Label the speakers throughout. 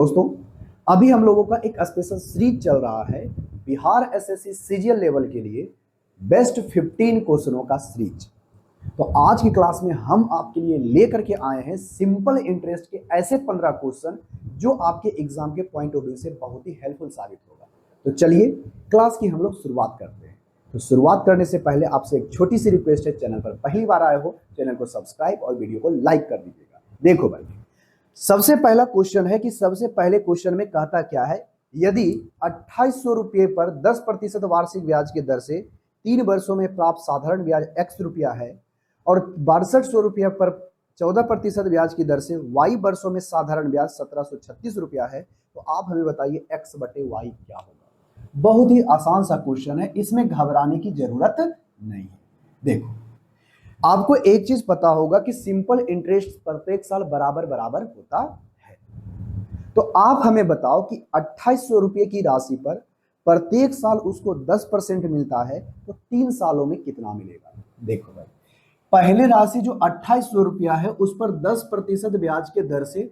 Speaker 1: दोस्तों, अभी हम लोगों का एक स्पेशल सीरीज चल रहा है बिहार एसएससी सीजीएल लेवल के लिए बेस्ट 15 क्वेश्चनों का सीरीज। तो आज की क्लास में हम आपके लिए लेकर के आए हैं सिंपल इंटरेस्ट के ऐसे 15 क्वेश्चन जो आपके एग्जाम के पॉइंट ऑफ व्यू से बहुत ही हेल्पफुल साबित होगा। तो चलिए क्लास की हम लोग शुरुआत करते हैं। तो शुरुआत करने से पहले आपसे एक छोटी सी रिक्वेस्ट है, चैनल पर पहली बार आए हो चैनल को सब्सक्राइब और वीडियो को लाइक कर दीजिएगा। देखो भाई, सबसे पहला क्वेश्चन है कि सबसे पहले क्वेश्चन में कहता क्या है, यदि 2800 रुपये पर 10% वार्षिक ब्याज की दर से 3 वर्षों में प्राप्त साधारण ब्याज x रुपया है और 6200 रुपये पर 14% ब्याज की दर से y वर्षों में साधारण ब्याज 1736 रुपया है, तो आप हमें बताइए x बटे y क्या होगा। बहुत ही आसान सा क्वेश्चन है, इसमें घबराने की जरूरत नहीं है। देखो, आपको एक चीज पता होगा कि सिंपल इंटरेस्ट प्रत्येक साल बराबर बराबर होता है। तो आप हमें बताओ कि 2800 रुपये की राशि पर प्रत्येक साल उसको 10% मिलता है, तो 3 सालों में कितना मिलेगा। देखो भाई, पहले राशि जो 2800 रुपया है उस पर 10% ब्याज के दर से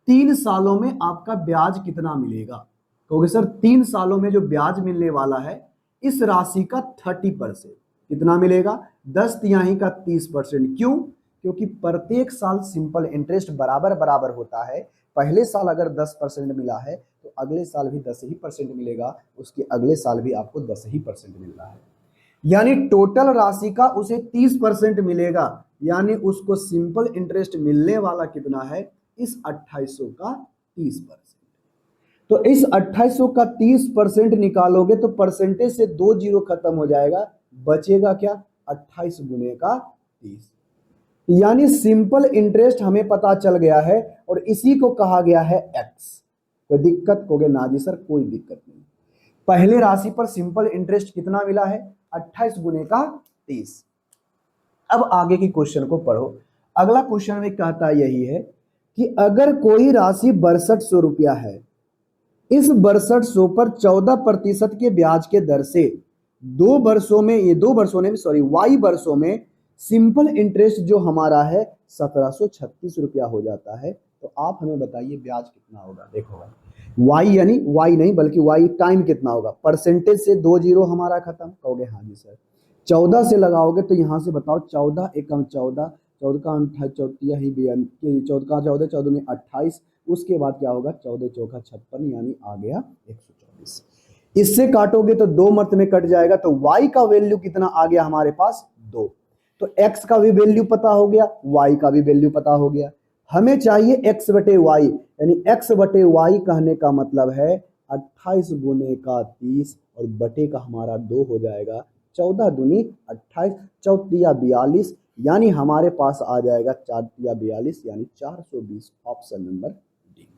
Speaker 1: 3 सालों में आपका ब्याज कितना मिलेगा। कहोगे सर 3 सालों में जो ब्याज मिलने वाला है इस राशि का 30% कितना मिलेगा, 10 तिहाई का 30%। क्यों? क्योंकि प्रत्येक साल सिंपल इंटरेस्ट बराबर बराबर होता है। पहले साल अगर 10% मिला है तो अगले साल भी 10 ही परसेंट मिलेगा, उसके अगले साल भी आपको 10 ही परसेंट मिल रहा है, यानी टोटल राशि का उसे 30% मिलेगा। यानी उसको सिंपल इंटरेस्ट मिलने वाला कितना है, इस 2800 का 30%। तो इस 2800 का 30% निकालोगे तो परसेंटेज से 2 जीरो खत्म हो जाएगा, बचेगा क्या, 28 गुने का 30। यानी सिंपल इंटरेस्ट हमें पता चल गया है और इसी को कहा गया है एक्स। कोई दिक्कत कहोगे ना जी सर कोई दिक्कत नहीं। पहले राशि पर सिंपल इंटरेस्ट कितना मिला है, 28 गुने का 30। अब आगे की क्वेश्चन को पढ़ो। अगला क्वेश्चन में कहता यही है कि अगर कोई राशि 6200 रुपया है, इस 6200 पर 14% के ब्याज के दर से 2 वर्षों में, ये 2 वर्षों में सॉरी y वर्षों में सिंपल इंटरेस्ट जो हमारा है 1736 रुपया हो जाता है, तो आप हमें बताइए ब्याज कितना होगा। देखो भाई, y यानी y नहीं बल्कि y टाइम कितना होगा, परसेंटेज से 2 जीरो हमारा खत्म। कहोगे हाँ जी सर, 14 से लगाओगे तो यहां से बताओ 14 एकम 14, 14 का 14 ही 14 का 14, 14 में 28, उसके बाद क्या होगा 14 चौका 56, यानी आ गया 124। इससे काटोगे तो 2 मर्त में कट जाएगा, तो y का वैल्यू कितना आ गया हमारे पास 2। तो x का भी वैल्यू पता हो गया, y का भी वैल्यू पता हो गया। हमें चाहिए x बटे y, यानी x बटे y कहने का मतलब है 28 गुने का 30 और बटे का हमारा 2 हो जाएगा, 14 दूनी 28, 4 42, यानी हमारे पास आ जाएगा 4 42, यानी 420। Option number D.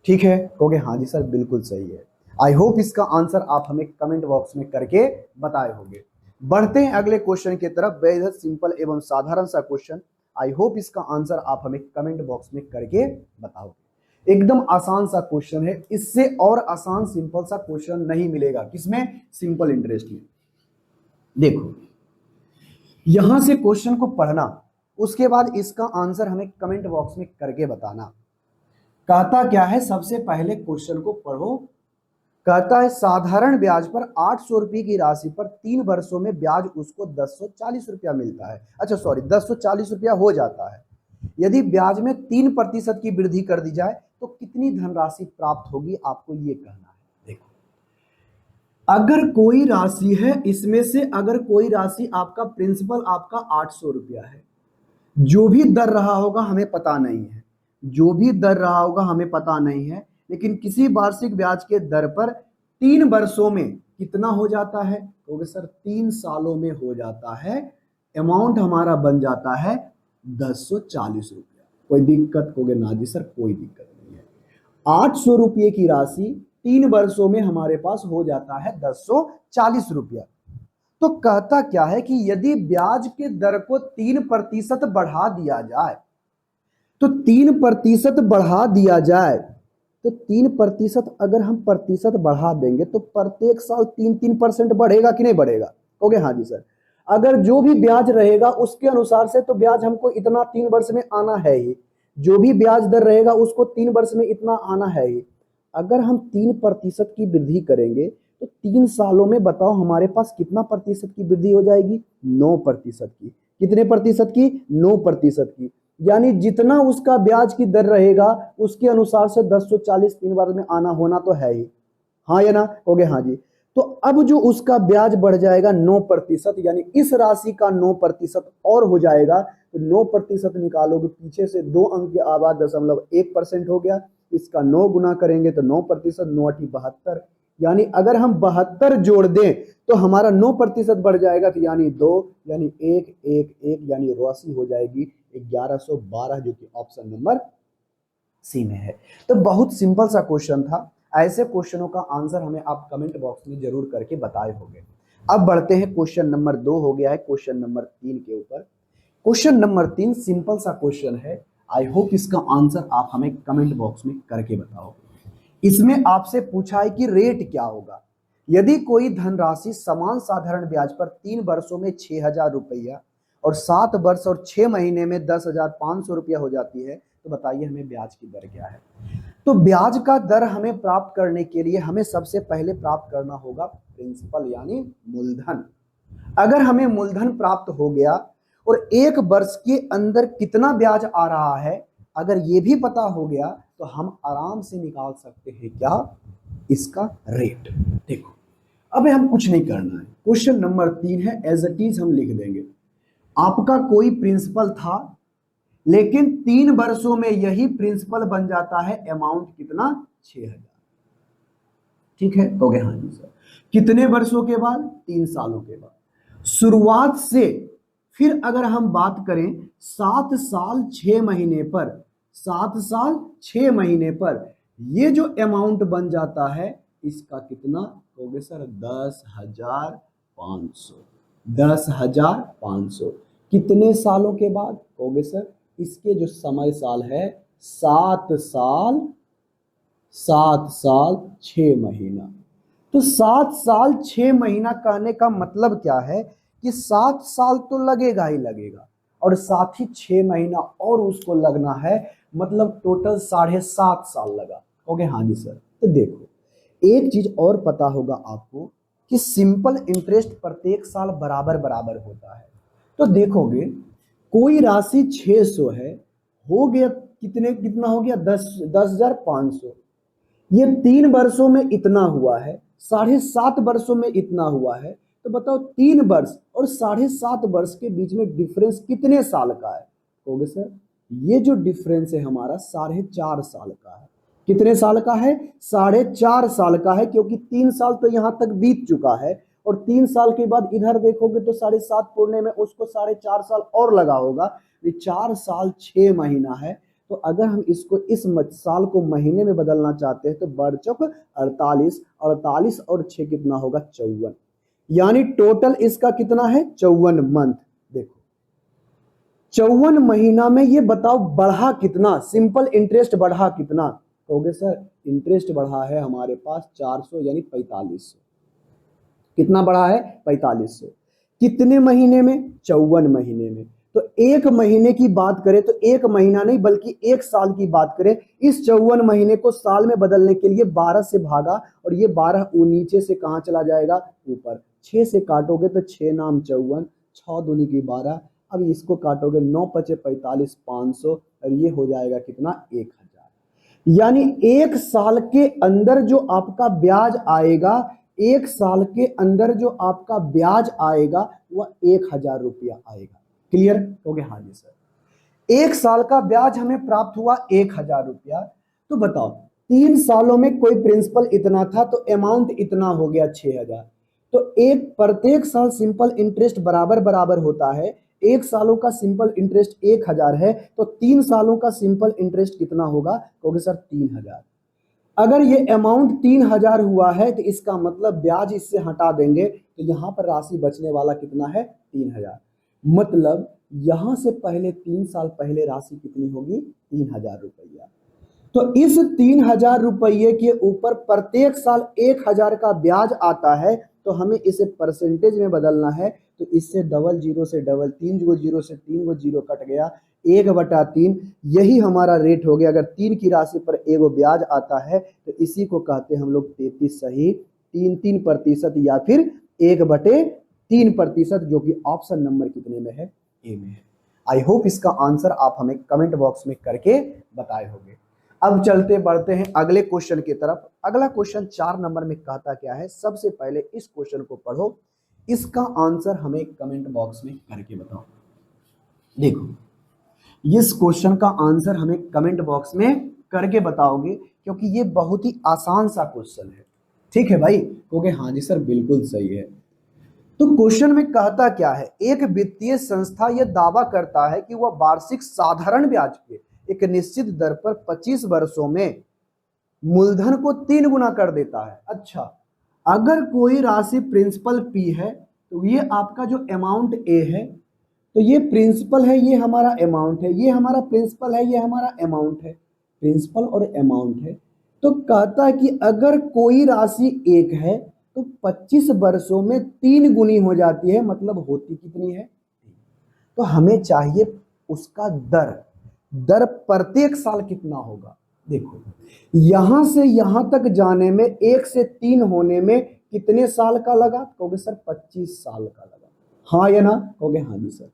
Speaker 1: ठीक है, कहोगे हाँ जी सर बिल्कुल सही है। आई होप इसका आंसर आप हमें कमेंट बॉक्स में करके बताए होंगे। बढ़ते हैं अगले क्वेश्चन की तरफ, बेहद सिंपल एवं साधारण सा क्वेश्चन। आई होप इसका आंसर आप हमें कमेंट बॉक्स में करके बताओगे। एकदम आसान सा क्वेश्चन है, इससे और आसान सिंपल सा क्वेश्चन नहीं मिलेगा। किसमें? सिंपल इंटरेस्ट में। देखो, यहां से क्वेश्चन को पढ़ना, उसके बाद इसका आंसर हमें कमेंट बॉक्स में करके बताना। कहता क्या है, सबसे पहले क्वेश्चन को पढ़ो। कहता है साधारण ब्याज पर 800 रुपये की राशि पर 3 वर्षों में ब्याज उसको 1040 रुपया मिलता है। अच्छा सॉरी, 1040 रुपया हो जाता है। यदि ब्याज में 3% की वृद्धि कर दी जाए तो कितनी धनराशि प्राप्त होगी, आपको ये कहना है। देखो, अगर कोई राशि है, इसमें से अगर कोई राशि आपका प्रिंसिपल आपका 800 रुपया है, जो भी दर रहा होगा हमें पता नहीं है, जो भी दर रहा होगा हमें पता नहीं है, लेकिन किसी वार्षिक ब्याज के दर पर 3 वर्षों में कितना हो जाता है, तो सर 3 सालों में हो जाता है, अमाउंट हमारा बन जाता है 1040 रुपया। कोई दिक्कत? कहोगे ना जी सर कोई दिक्कत नहीं है। 800 रुपये की राशि 3 वर्षों में हमारे पास हो जाता है 1040 रुपया। तो कहता क्या है कि यदि ब्याज के दर को 3% बढ़ा दिया जाए, तो 3% बढ़ा दिया जाए, तो 3% अगर हम प्रतिशत बढ़ा देंगे तो प्रत्येक साल 3-3% बढ़ेगा कि नहीं बढ़ेगा? कहोगे हाँ जी सर। अगर जो भी ब्याज रहेगा उसके अनुसार से तो ब्याज हमको इतना 3 वर्ष में आना है ही, जो भी ब्याज दर रहेगा उसको 3 वर्ष में इतना आना है ही। अगर हम 3% की वृद्धि करेंगे तो 3 सालों में बताओ हमारे पास कितना प्रतिशत की वृद्धि हो जाएगी? 9% की। कितने प्रतिशत की? 9% की। यानी जितना उसका ब्याज की दर रहेगा उसके अनुसार से 1040 3 बार में आना होना तो है ही। हाँ या ना? हो गया? हाँ जी। तो अब जो उसका ब्याज बढ़ जाएगा 9%, यानी इस राशि का 9% और हो जाएगा। तो 9% निकालोगे, पीछे से 2 अंक के आवाज 0.1% हो गया। इसका 9 गुना करेंगे तो 9%, 9×8 = 72। यानी अगर हम 72 जोड़ दें तो हमारा 9% बढ़ जाएगा। तो यानी 2, यानी 1 1 1, यानी राशि हो जाएगी 1112, जो कि ऑप्शन नंबर सी में है। तो बहुत सिंपल सा क्वेश्चन था। ऐसे क्वेश्चनों का आंसर हमें आप कमेंट बॉक्स में जरूर करके बताए होंगे। अब बढ़ते हैं क्वेश्चन नंबर 2 हो गया है क्वेश्चन नंबर 3 के ऊपर। क्वेश्चन नंबर 3 सिंपल सा क्वेश्चन है। आई होप इसका आंसर आप हमें कमेंट बॉक्स में करके बताओगे। इसमें आपसे पूछा है कि रेट क्या होगा यदि कोई धनराशि समान साधारण ब्याज पर 3 वर्षों में 6,000 रुपया और 7 वर्ष और 6 महीने में 10,500 रुपया हो जाती है। तो बताइए हमें ब्याज की दर क्या है? तो ब्याज का दर हमें प्राप्त करने के लिए हमें सबसे पहले प्राप्त करना होगा प्रिंसिपल यानी मूलधन। अगर हमें मूलधन प्राप्त हो गया और 1 वर्ष के अंदर कितना ब्याज आ रहा है अगर ये भी पता हो गया तो हम आराम से निकाल सकते हैं क्या? इसका रेट। देखो अब हम कुछ नहीं करना है। क्वेश्चन नंबर 3 है, एज इट इज हम लिख देंगे। आपका कोई प्रिंसिपल था लेकिन 3 वर्षों में यही प्रिंसिपल बन जाता है। अमाउंट कितना? 6,000। ठीक है? हो गया? हाँ जी सर। कितने वर्षों के बाद? 3 सालों के बाद। शुरुआत से फिर अगर हम बात करें 7 साल 6 महीने पर, 7 साल 6 महीने पर ये जो अमाउंट बन जाता है इसका कितना हो गया सर? 10,500। 10,500 कितने सालों के बाद हो गए सर? इसके जो समय साल है 7 साल 6 महीना। तो 7 साल 6 महीना कहने का मतलब क्या है कि 7 साल तो लगेगा ही लगेगा और साथ ही 6 महीना और उसको लगना है, मतलब टोटल 7.5 साल लगा। ओके? हाँ जी सर। तो देखो एक चीज और पता होगा आपको कि सिंपल इंटरेस्ट प्रत्येक साल बराबर बराबर होता है। तो देखोगे कोई राशि 600 है, हो गया कितना हो गया? 10,500। ये 3 वर्षों में इतना हुआ है, 7.5 वर्षों में इतना हुआ है। तो बताओ 3 वर्ष और 7.5 वर्ष के बीच में डिफरेंस कितने साल का है? हो गया सर, ये जो डिफरेंस है हमारा 4.5 साल का है। कितने साल का है? 4.5 साल का है, क्योंकि 3 साल तो यहां तक बीत चुका है और 3 साल के बाद इधर देखोगे तो 7.5 पूरने में उसको 4.5 साल और लगा होगा। ये 4 साल 6 महीना है। तो अगर हम इसको इस साल को महीने में बदलना चाहते हैं तो बरचक 48, 48 और 6 कितना होगा? 54। यानी टोटल इसका कितना है? 54 मंथ। देखो 54 महीना में ये बताओ बढ़ा कितना? सिंपल इंटरेस्ट बढ़ा कितना? कहोगे सर इंटरेस्ट बढ़ा है हमारे पास 400 यानी 4500। कितना बढ़ा है? 4500। कितने महीने में? 54 महीने में। तो 1 महीने की बात करें तो 1 महीना नहीं बल्कि 1 साल की बात करें। इस 54 महीने को साल में बदलने के लिए 12 से भागा और ये 12 नीचे से कहां चला जाएगा? ऊपर। 6 से काटोगे तो 6 नाम 54, 6 दूनी की 12। अब इसको काटोगे 9 पचे 45, 500 और ये हो जाएगा कितना? 1,000। यानी 1 साल के अंदर जो आपका ब्याज आएगा, 1 साल के अंदर जो आपका ब्याज आएगा वह 1,000 रुपया आएगा। क्लियर हो गया? हाँ जी सर। 1 साल का ब्याज हमें प्राप्त हुआ 1,000 रुपया। तो बताओ 3 सालों में कोई प्रिंसिपल इतना था तो अमाउंट इतना हो गया 6,000। तो प्रत्येक साल सिंपल इंटरेस्ट बराबर बराबर होता है। 1 सालों का सिंपल इंटरेस्ट 1,000 है तो 3 सालों का सिंपल इंटरेस्ट कितना होगा? कहोगे सर 3,000। अगर ये अमाउंट 3,000 हुआ है तो इसका मतलब ब्याज इससे हटा देंगे तो यहां पर राशि बचने वाला कितना है? 3,000। मतलब यहां से पहले 3 साल पहले राशि कितनी होगी? 3,000 रुपया। तो इस 3,000 रुपये के ऊपर प्रत्येक साल 1,000 का ब्याज आता है। तो हमें इसे परसेंटेज में बदलना है। तो इससे डबल जीरो से डबल, 3 गो जीरो से 3 गो जीरो कट गया, 1/3 यही हमारा रेट हो गया। अगर 3 की राशि पर एगो ब्याज आता है तो इसी को कहते हैं हम लोग 33 सही 3% या फिर 1/3%, जो कि ऑप्शन नंबर कितने में है, ए में है। आई होप इसका आंसर आप हमें कमेंट बॉक्स में करके बताए होंगे। अब चलते बढ़ते हैं अगले क्वेश्चन की तरफ। अगला क्वेश्चन 4 नंबर में कहता क्या है, सबसे पहले इस क्वेश्चन को पढ़ो, इसका आंसर हमें कमेंट बॉक्स में करके बताओ। देखो, इस क्वेश्चन का आंसर हमें कमेंट बॉक्स में करके बताओगे, क्योंकि ये बहुत ही आसान सा क्वेश्चन है। ठीक है भाई, क्योंकि हाँ जी सर बिल्कुल सही है। तो क्वेश्चन में कहता क्या है, एक वित्तीय संस्था यह दावा करता है कि वह वार्षिक साधारण ब्याज के एक निश्चित दर पर 25 वर्षों में मूलधन को 3 गुना कर देता है। अच्छा, अगर कोई राशि प्रिंसिपल पी है तो ये आपका जो अमाउंट ए है, तो ये प्रिंसिपल है, ये हमारा अमाउंट है, ये हमारा प्रिंसिपल है, ये हमारा अमाउंट है, प्रिंसिपल और अमाउंट है। तो कहता है कि अगर कोई राशि एक है तो 25 वर्षों में 3 गुनी हो जाती है, मतलब होती कितनी है। तो हमें चाहिए उसका दर प्रत्येक साल कितना होगा। देखो, यहां से यहां तक जाने में 1 से 3 होने में कितने साल का लगा, कहोगे सर 25 साल का लगा, हाँ या ना, कहोगे हाँ जी सर।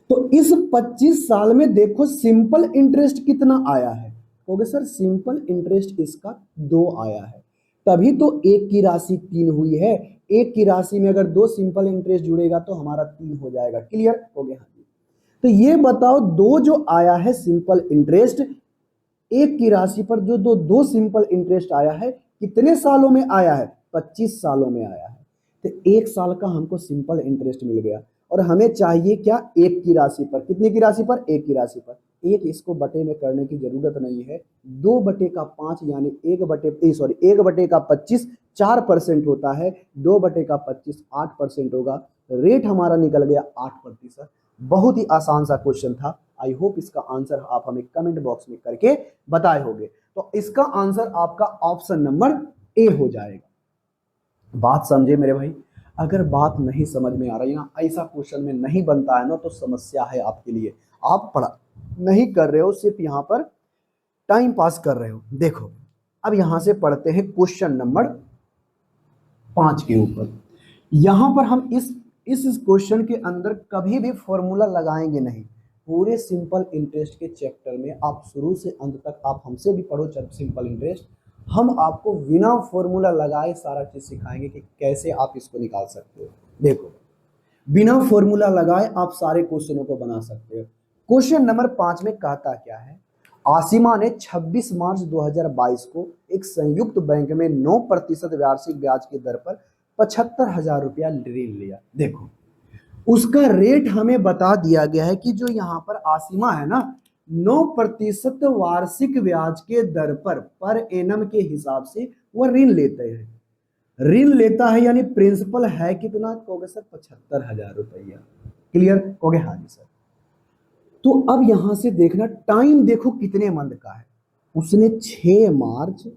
Speaker 1: तो इस 25 साल में देखो सिंपल इंटरेस्ट कितना आया है, कहोगे सर सिंपल इंटरेस्ट इसका 2 आया है, तभी तो एक की राशि 3 हुई है। एक की राशि में अगर 2 सिंपल इंटरेस्ट जुड़ेगा तो हमारा 3 हो जाएगा। क्लियर हो गया। तो ये बताओ, 2 जो आया है सिंपल इंटरेस्ट, एक की राशि पर जो दो सिंपल इंटरेस्ट आया है, कितने सालों में आया है, 25 सालों में आया है। तो 1 साल का हमको सिंपल इंटरेस्ट मिल गया, और हमें चाहिए क्या, एक की राशि पर, कितने की राशि पर, एक की राशि पर। एक इसको बटे में करने की जरूरत नहीं है, 2/5 यानी 1/25 4% होता है, 2/25 8% होगा। रेट हमारा निकल गया 8%। बहुत ही आसान सा क्वेश्चन था। आई होप इसका आंसर आप हमें कमेंट बॉक्स में करके बताए होंगे। तो इसका आंसर आपका ऑप्शन नंबर ए हो जाएगा। बात समझे मेरे भाई। अगर बात नहीं समझ में आ रही ना, ऐसा क्वेश्चन में नहीं बनता है ना, तो समस्या है आपके लिए। आप पढ़ा नहीं कर रहे हो, सिर्फ यहां पर टाइम पास कर रहे हो। देखो, अब यहां से पढ़ते हैं क्वेश्चन नंबर 5 के ऊपर। यहां पर हम इस क्वेश्चन के अंदर कभी भी फॉर्मूला लगाएंगे नहीं। पूरे सिंपल इंटरेस्ट के चैप्टर में आप शुरू से अंत तक आप हमसे भी पढ़ो सिंपल इंटरेस्ट, हम आपको बिना फॉर्मूला लगाए सारा चीज सिखाएंगे कि कैसे आप इसको निकाल सकते हो। देखो, बिना फॉर्मूला लगाए आप सारे क्वेश्चनों को बना सकते हो। क्वेश्चन नंबर 5 में कहता क्या है, आसिमा ने 26 मार्च 2022 को एक संयुक्त बैंक में 9% वार्षिक ब्याज की दर पर 75,000 रुपया ऋण लिया। देखो, उसका रेट हमें बता दिया गया है कि जो यहाँ पर आसिमा है ना, 9% वार्षिक ब्याज के दर पर एनम के हिसाब से वह ऋण लेते हैं। ऋण लेता है यानी प्रिंसिपल है कितना, कहोगे सर 75,000 रुपया। क्लियर, कहोगे हाँ जी सर। तो अब यहां से देखना, टाइम देखो कितने मंथ का है। उसने 6 मार्च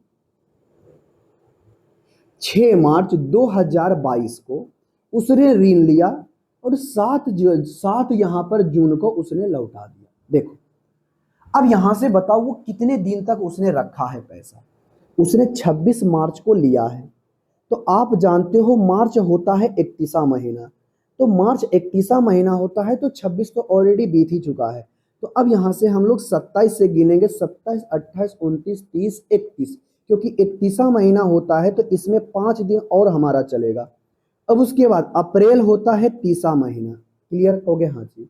Speaker 1: 2022 को उसने ऋण लिया, और 7 यहां पर जून को उसने लौटा दिया। देखो, अब यहां से बताओ वो कितने दिन तक उसने रखा है पैसा। उसने 26 मार्च को लिया है, तो आप जानते हो मार्च होता है 31वां महीना, तो मार्च 31वां महीना होता है, तो 26 तो ऑलरेडी बीत ही चुका है। तो अब यहां से हम लोग 27 से गिनेंगे, 27 28 29 30 31, क्योंकि 31वां महीना होता है तो इसमें 5 दिन और हमारा चलेगा। अब उसके बाद अप्रैल होता है 30वां महीना। क्लियर हो गया, हाँ जी।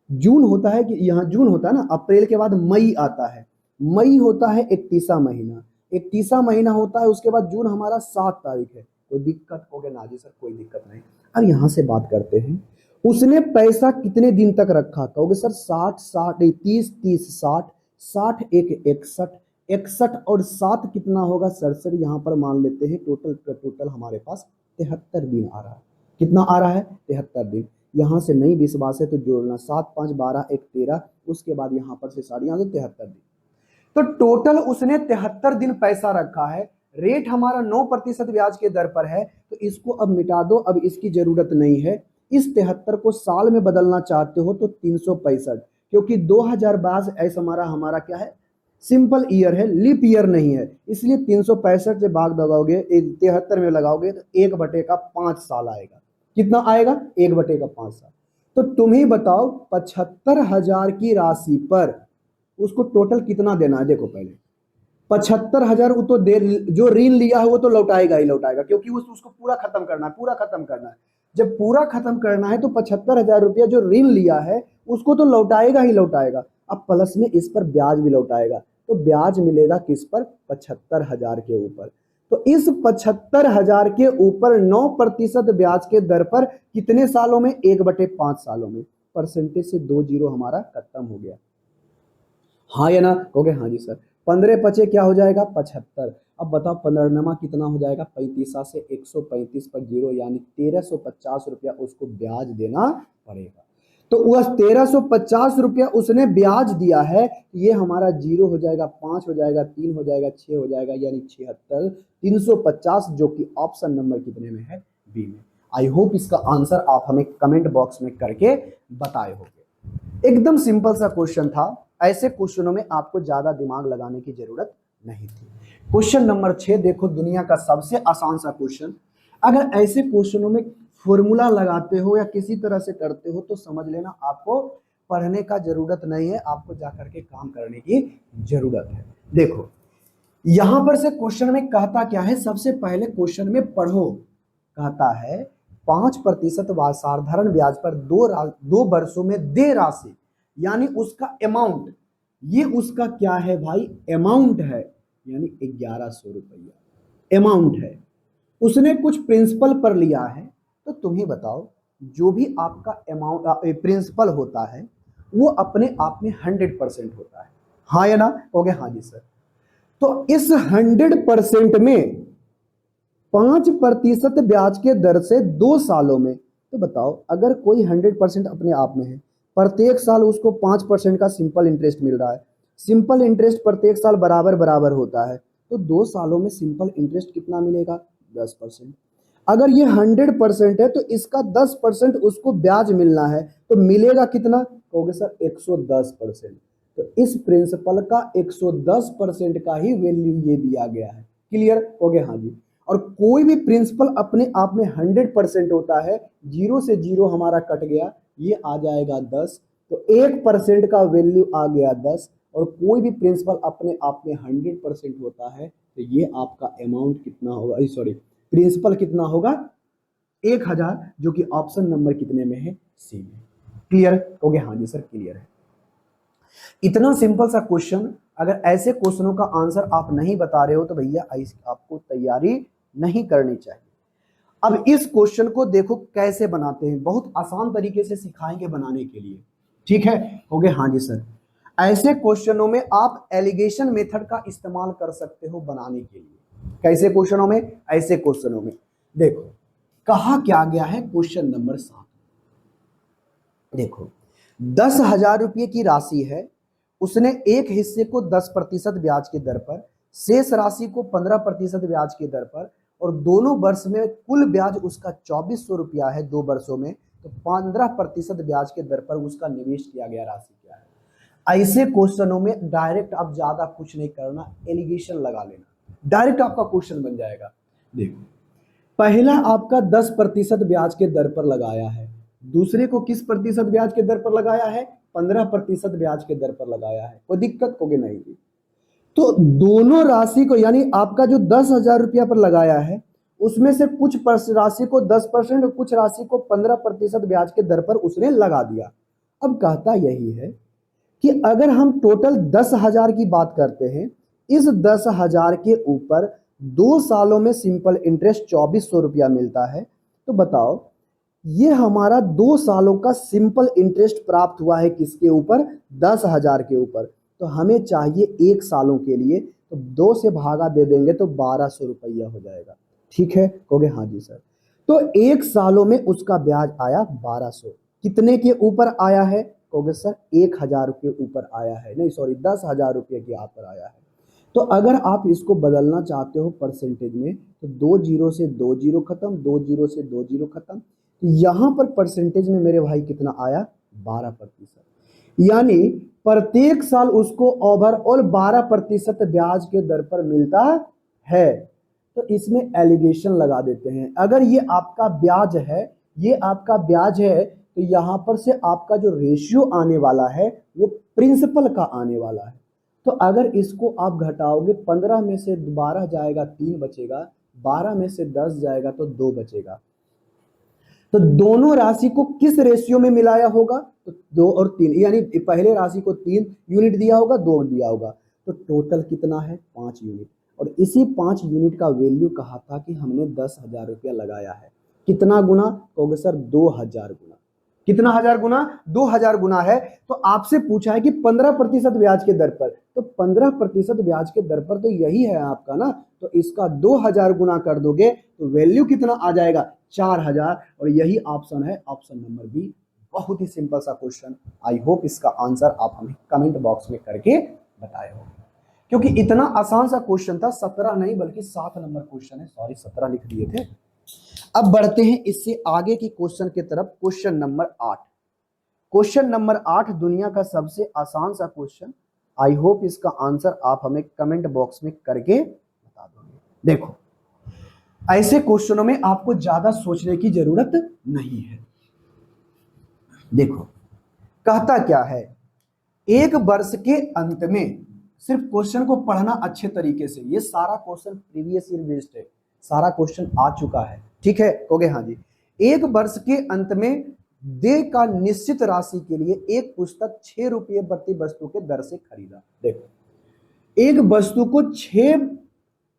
Speaker 1: जून होता है, कि यहाँ जून होता है ना, अप्रैल के बाद मई आता है, मई होता है 31वां महीना, 31वां महीना होता है, उसके बाद जून हमारा 7 तारीख है। कोई दिक्कत हो गया ना जी सर, कोई दिक्कत नहीं। अब यहाँ से बात करते हैं, उसने पैसा कितने दिन तक रखा, कहोगे सर 60 60 30 30 60 60 1 61 61 और 7 कितना होगा सर, यहाँ पर मान लेते हैं टोटल हमारे पास 73 दिन आ रहा है। कितना आ रहा है, 73 दिन। यहाँ से नहीं विश्वास है तो जोड़ना, 7 5 12 1 13, उसके बाद यहाँ पर से 60, यहाँ से 73 दिन। तो टोटल उसने 73 दिन पैसा रखा है। रेट हमारा 9% ब्याज के दर पर है, तो इसको अब मिटा दो, अब इसकी जरूरत नहीं है। इस 73 को साल में बदलना चाहते हो तो 365, क्योंकि 2022 ऐसा हमारा क्या है, सिंपल ईयर है, लीप ईयर नहीं है, इसलिए 365 से भाग लगाओगे 73 में लगाओगे तो 1/5 साल आएगा। कितना आएगा? 1/5 साल। तो तुम ही बताओ 75,000 की राशि पर उसको टोटल कितना देना है। देखो पहले 75,000 वो तो दे, जो ऋण लिया है वो तो लौटाएगा ही लौटाएगा, क्योंकि उसको पूरा खत्म करना है, पूरा खत्म करना है। जब पूरा खत्म करना है तो 75,000 रुपया जो ऋण लिया है उसको तो लौटाएगा ही लौटाएगा। अब प्लस में इस पर ब्याज भी लौटाएगा, तो ब्याज मिलेगा किस पर? 75,000 के ऊपर। तो इस 75,000 के ऊपर 9% ब्याज के दर पर कितने सालों में? 1/5 सालों में। परसेंटेज से 2 जीरो हमारा खत्म हो गया। हाँ या ना? कहोगे हाँ जी सर। 15 पचे क्या हो जाएगा? 75। अब बताओ 15 कितना हो जाएगा? 35 से 135 पर जीरो, यानी 1350 रुपया उसको ब्याज देना पड़ेगा। तो वह 1350 रुपया उसने ब्याज दिया है, ये हमारा जीरो हो जाएगा, 5 हो जाएगा, 3 हो जाएगा, 6 हो जाएगा, यानी 76, 350, जो कि ऑप्शन नंबर कितने में है? बी में। आई होप इसका आंसर आप हमें कमेंट बॉक्स में करके बताए होंगे। एकदम सिंपल सा क्वेश्चन था, ऐसे क्वेश्चनों में आपको ज्यादा दिमाग लगाने की जरूरत नहीं थी। क्वेश्चन नंबर 6 देखो, दुनिया का सबसे आसान सा क्वेश्चन। अगर ऐसे क्वेश्चनों में फॉर्मूला लगाते हो या किसी तरह से करते हो तो समझ लेना आपको पढ़ने का जरूरत नहीं है, आपको जाकर के काम करने की जरूरत है। देखो यहां पर से क्वेश्चन में कहता क्या है? सबसे पहले क्वेश्चन में पढ़ो, कहता है 5% साधारण ब्याज पर दो वर्षों में दे राशि, यानी उसका अमाउंट, ये उसका क्या है भाई? अमाउंट है, यानी 1100 रुपया अमाउंट है। उसने कुछ प्रिंसिपल पर लिया है, तो तुम ही बताओ, जो भी आपका अमाउंट प्रिंसिपल होता है वो अपने आप में 100% होता है। हाँ या ना? कहोगे हाँ जी सर। तो इस 100% में 5% ब्याज के दर से 2 सालों में, तो बताओ अगर कोई 100% अपने आप में है, प्रत्येक साल उसको 5% का सिंपल इंटरेस्ट मिल रहा है, सिंपल इंटरेस्ट प्रत्येक साल बराबर बराबर होता है, तो 2 सालों में सिंपल इंटरेस्ट कितना मिलेगा? 10%। अगर ये 100% है तो इसका 10% उसको ब्याज मिलना है, तो मिलेगा कितना? कहोगे सर 110%। तो इस प्रिंसिपल का 110% का ही वैल्यू ये दिया गया है। क्लियर? कहोगे हाँ जी। और कोई भी प्रिंसिपल अपने आप में 100% होता है, जीरो से जीरो हमारा कट गया, ये आ जाएगा 10, तो 1% का वैल्यू आ गया 10। और कोई भी प्रिंसिपल अपने आप में 100% होता है, तो ये आपका अमाउंट कितना होगा? सॉरी, प्रिंसिपल कितना होगा? 1000, जो कि ऑप्शन नंबर कितने में है? सी में। क्लियर? कहोगे हाँ जी सर क्लियर है। इतना सिंपल सा क्वेश्चन, अगर ऐसे क्वेश्चनों का आंसर आप नहीं बता रहे हो तो भैया आपको तैयारी नहीं करनी चाहिए। अब इस क्वेश्चन को देखो कैसे बनाते हैं, बहुत आसान तरीके से सिखाएंगे बनाने के लिए। ठीक है? कहोगे हाँ जी सर। ऐसे क्वेश्चनों में आप एलिगेशन मेथड का इस्तेमाल कर सकते हो बनाने के लिए। कैसे क्वेश्चनों में? ऐसे क्वेश्चनों में देखो कहा क्या गया है क्वेश्चन नंबर 7। देखो 10,000 रुपये की राशि है, उसने एक हिस्से को 10% ब्याज के दर पर, शेष राशि को 15% ब्याज के दर पर, और दोनों वर्ष में कुल ब्याज उसका 2400 रुपया है 2 वर्षों में, तो 15% ब्याज के दर पर उसका निवेश किया गया राशि क्या है? ऐसे क्वेश्चनों में डायरेक्ट आप ज्यादा कुछ नहीं करना, एलिगेशन लगा लेना, डायरेक्ट आपका क्वेश्चन बन जाएगा। देखो पहला आपका 10% ब्याज के दर पर लगाया है, दूसरे को किस प्रतिशत ब्याज के दर पर लगाया है? 15% ब्याज के दर पर लगाया है। कोई दिक्कत होगी नहीं थी। तो दोनों राशि को, यानी आपका जो 10,000 रुपया पर लगाया है उसमें से कुछ राशि को 10% और कुछ राशि को 15% ब्याज के दर पर उसने लगा दिया। अब कहता यही है कि अगर हम टोटल 10,000 की बात करते हैं, इस 10,000 के ऊपर 2 सालों में सिंपल इंटरेस्ट 2400 रुपया मिलता है, तो बताओ ये हमारा 2 सालों का सिंपल इंटरेस्ट प्राप्त हुआ है किसके ऊपर? 10,000 के ऊपर। तो हमें चाहिए 1 सालों के लिए, तो 2 से भागा दे देंगे तो 1200 रुपया हो जाएगा। ठीक है? कहोगे हाँ जी सर। तो 1 सालों में उसका ब्याज आया 1200। कितने के ऊपर आया है? कहोगे सर 1,000 के ऊपर आया है, नहीं सॉरी 10,000 रुपये के ऊपर आया है। तो अगर आप इसको बदलना चाहते हो परसेंटेज में, तो 2 जीरो से 2 जीरो खत्म, 2 जीरो से 2 जीरो खत्म, तो यहां पर परसेंटेज में मेरे भाई कितना आया, 12%। यानी प्रत्येक साल उसको ओवरऑल 12% ब्याज के दर पर मिलता है। तो इसमें एलिगेशन लगा देते हैं, अगर ये आपका ब्याज है, ये आपका ब्याज है, तो यहां पर से आपका जो रेशियो आने वाला है वो प्रिंसिपल का आने वाला है। तो अगर इसको आप घटाओगे, 15 में से 12 जाएगा 3 बचेगा, 12 में से 10 जाएगा तो 2 बचेगा। तो दोनों राशि को किस रेशियो में मिलाया होगा, तो 2 और 3, यानी पहले राशि को 3 यूनिट दिया होगा, 2 दिया होगा, तो टोटल कितना है, 5 यूनिट। और इसी 5 यूनिट का वैल्यू कहा था कि हमने 10,000 रुपया लगाया है। कितना गुना, कहोगे सर 2000 गुना। कितना हजार गुना, 2000 गुना है। तो आपसे पूछा है कि 15% ब्याज के दर पर, तो 15% ब्याज के दर पर तो यही है आपका ना, तो इसका 2000 गुना कर दोगे तो वैल्यू कितना आ जाएगा, 4000। और यही ऑप्शन है, ऑप्शन नंबर बी। बहुत ही सिंपल सा क्वेश्चन। आई होप इसका आंसर आप हमें कमेंट बॉक्स में करके बताए हो, क्योंकि इतना आसान सा क्वेश्चन था। 17 नहीं बल्कि 7 नंबर क्वेश्चन है, सॉरी 17 लिख दिए थे। अब बढ़ते हैं इससे आगे की क्वेश्चन की तरफ। क्वेश्चन नंबर 8, क्वेश्चन नंबर 8 दुनिया का सबसे आसान सा क्वेश्चन। आई होप इसका आंसर आप हमें कमेंट बॉक्स में करके बता दोगे। देखो, ऐसे क्वेश्चनों में आपको ज्यादा सोचने की जरूरत नहीं है। देखो कहता क्या है, एक वर्ष के अंत में, सिर्फ क्वेश्चन को पढ़ना अच्छे तरीके से। ये सारा क्वेश्चन प्रीवियस ईयर बेस्ड है, सारा क्वेश्चन आ चुका है, ठीक है, कहोगे हाँ जी। एक वर्ष के अंत में देय का निश्चित राशि के लिए एक पुस्तक 6 रुपये प्रति वस्तु के दर से खरीदा। देखो, एक वस्तु को 6,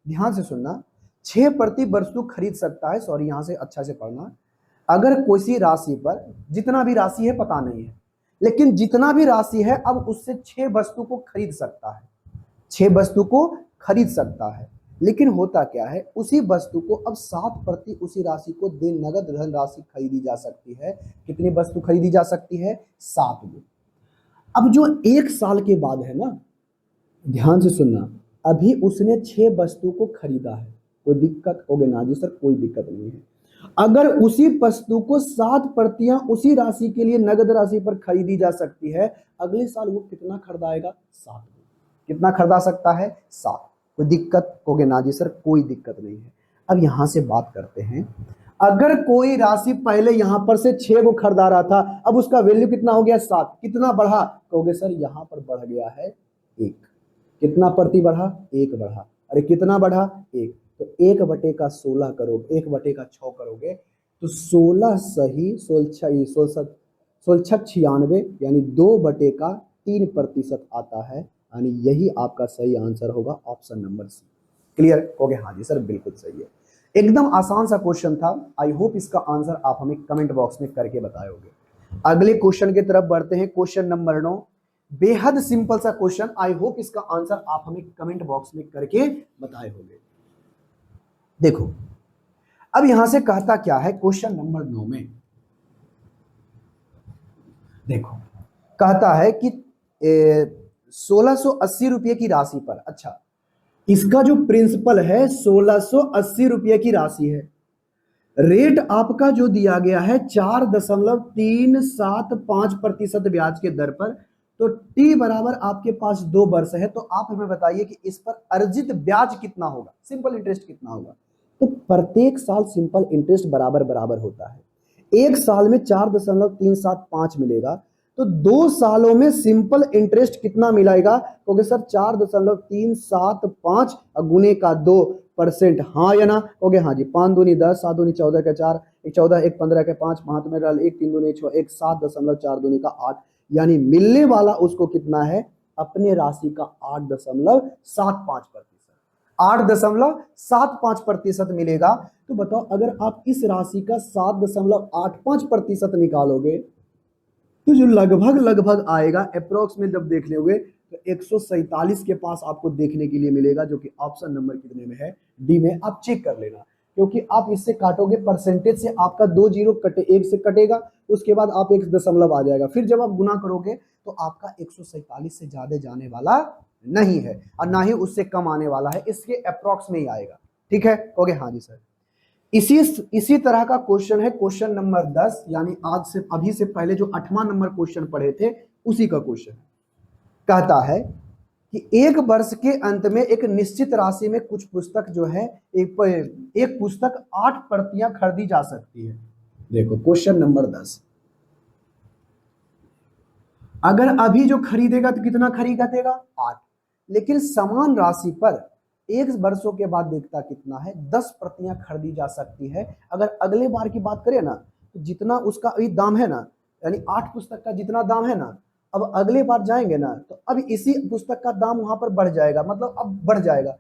Speaker 1: ध्यान से सुनना, 6 प्रति वस्तु खरीद सकता है। सॉरी, यहां से अच्छा से पढ़ना। अगर किसी राशि पर, जितना भी राशि है पता नहीं है, लेकिन जितना भी राशि है अब उससे 6 वस्तु को खरीद सकता है, 6 वस्तु को खरीद सकता है। लेकिन होता क्या है, उसी वस्तु को अब 7 प्रति उसी राशि को दे नगद धन राशि खरीदी जा सकती है। कितनी वस्तु खरीदी जा सकती है, 7 गो। अब जो 1 साल के बाद है ना, ध्यान से सुनना, अभी उसने 6 वस्तु को खरीदा है, कोई दिक्कत होगी ना जी सर, कोई दिक्कत नहीं है। अगर उसी वस्तु को 7 प्रतियां उसी राशि के लिए नगद राशि पर खरीदी जा सकती है, अगले साल वो कितना खरीदाएगा, 7। कितना खरीदा सकता है, 7। कोई दिक्कत होगे ना जी सर, कोई दिक्कत नहीं है। अब यहां से बात करते हैं, अगर कोई राशि पहले यहां पर से 6 को खरीदा रहा था, अब उसका वैल्यू कितना हो गया, 7। कितना बढ़ा, कहोगे सर यहां पर बढ़ गया है 1। कितना प्रति बढ़ा, 1 बढ़ा। अरे कितना बढ़ा, 1। तो 1/16 करोगे, 1/6 करोगे तो 16 सही 16 96, यानी 2/3% आता है। यानी यही आपका सही आंसर होगा, ऑप्शन नंबर सी। क्लियर हो गया, हाँ जी सर बिल्कुल सही है। एकदम आसान सा क्वेश्चन था। आई होप इसका आंसर आप हमें कमेंट बॉक्स में करके बताए होगे। अगले क्वेश्चन की तरफ बढ़ते हैं, क्वेश्चन नंबर 9, बेहद सिंपल सा क्वेश्चन। आई होप इसका आंसर आप हमें कमेंट बॉक्स में करके बताए होंगे। देखो, अब यहां से कहता क्या है, क्वेश्चन नंबर 9 में देखो कहता है कि 1680 रुपये की राशि पर, अच्छा इसका जो प्रिंसिपल है 1680 रुपये की राशि है, रेट आपका जो दिया गया है 4.375% ब्याज के दर पर। तो टी बराबर आपके पास 2 वर्ष है, तो आप हमें बताइए कि इस पर अर्जित ब्याज कितना होगा, सिंपल इंटरेस्ट कितना होगा। तो प्रत्येक साल सिंपल इंटरेस्ट बराबर बराबर होता है। एक साल में 4.375 मिलेगा, तो 2 सालों में सिंपल इंटरेस्ट कितना मिलेगा, क्योंकि सर 4.375 गुने का 2%, हाँ या ना, ओके हाँ जी। 5 दूनी 10, 7 दूनी 14 का 4, 1 14, 1 15 का 5, हाथ में डाल 1 3 दूनी 6, 1 7.4 दूनी का 8, यानी मिलने वाला उसको कितना है, अपने राशि का 8.75%, 8.75% मिलेगा। तो बताओ, अगर आप इस राशि का 7.85% निकालोगे तो जो लगभग आएगा अप्रोक्स में, जब देख लोगे तो 147 के पास आपको देखने के लिए मिलेगा, जो कि ऑप्शन नंबर कितने में है, डी में। आप चेक कर लेना, क्योंकि आप इससे काटोगे परसेंटेज से, आपका 2 जीरो कटे 1 से कटेगा, उसके बाद आप 1 दशमलव आ जाएगा, फिर जब आप गुना करोगे तो आपका 147 से ज्यादा जाने वाला नहीं है, और ना ही उससे कम आने वाला है, इसके अप्रोक्स में ही आएगा। ठीक है, ओके हाँ जी सर। इसी तरह का क्वेश्चन है क्वेश्चन नंबर 10, यानी आज से अभी से पहले जो 8वां नंबर क्वेश्चन पढ़े थे उसी का क्वेश्चन कहता है कि एक वर्ष के अंत में एक निश्चित राशि में कुछ पुस्तक जो है एक पुस्तक 8 प्रतियां खरीदी जा सकती है। देखो क्वेश्चन नंबर 10, अगर अभी जो खरीदेगा तो कितना खरीदेगा 8, लेकिन समान राशि पर एक वर्षों के बाद देखता कितना है 10 प्रतियां खरीदी जा सकती है। अगर अगले बार की बात करें ना तो जितना उसका अभी दाम है ना, यानी 8 पुस्तक का जितना दाम है ना, अब अगले बार जाएंगे ना तो अब इसी पुस्तक का दाम वहां पर बढ़ जाएगा, मतलब अब बढ़ जाएगा।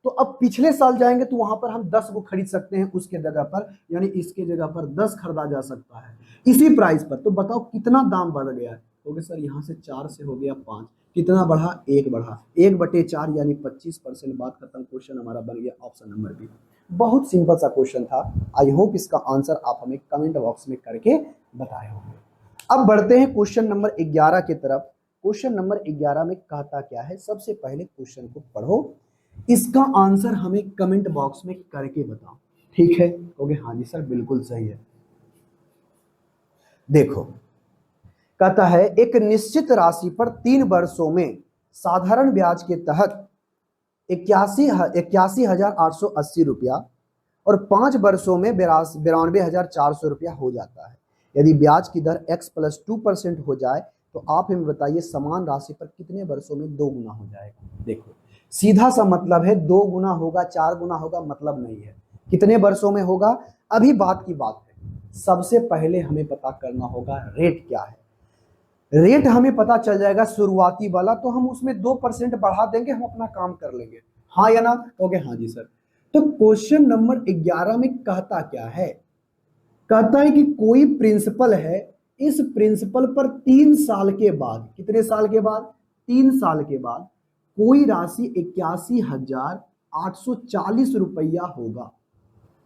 Speaker 1: तो अब पिछले साल जाएंगे तो वहां पर हम 10 को खरीद सकते हैं उसके जगह पर, यानी इसके जगह पर 10 खरीदा जा सकता है इसी प्राइस पर। तो बताओ कितना दाम बढ़ गया है। हो गया सर यहाँ से 4 से हो गया 5, कितना बढ़ा 1 बढ़ा, 1/4 यानी 25%। बात खत्म, क्वेश्चन हमारा बन गया ऑप्शन नंबर बी। बहुत सिंपल सा क्वेश्चन था। आई होप इसका आंसर आप हमें कमेंट बॉक्स में करके बताए होंगे। अब बढ़ते हैं क्वेश्चन नंबर 11 की तरफ। क्वेश्चन नंबर 11 में कहता क्या है, सबसे पहले क्वेश्चन को पढ़ो, इसका आंसर हमें कमेंट बॉक्स में करके बताओ, ठीक है। ओके हाँ जी सर बिल्कुल सही है। देखो कहता है एक निश्चित राशि पर 3 वर्षों में साधारण ब्याज के तहत 81,880 रुपया और 5 वर्षों में 92,400 रुपया हो जाता है। यदि ब्याज की दर x + 2% हो जाए तो आप हमें बताइए समान राशि पर कितने वर्षों में 2 गुना हो जाएगा। देखो सीधा सा मतलब है 2 गुना होगा 4 गुना होगा मतलब नहीं है, कितने वर्षों में होगा। अभी बात की बात है, सबसे पहले हमें पता करना होगा रेट क्या है। रेट हमें पता चल जाएगा शुरुआती वाला, तो हम उसमें 2% बढ़ा देंगे, हम अपना काम कर लेंगे, हाँ या ना। ओके हाँ जी सर। तो क्वेश्चन नंबर 11 में कहता क्या है, कहता है कि कोई प्रिंसिपल है, इस प्रिंसिपल पर 3 साल के बाद, कितने साल के बाद 3 साल के बाद कोई राशि 81,840 रुपया होगा,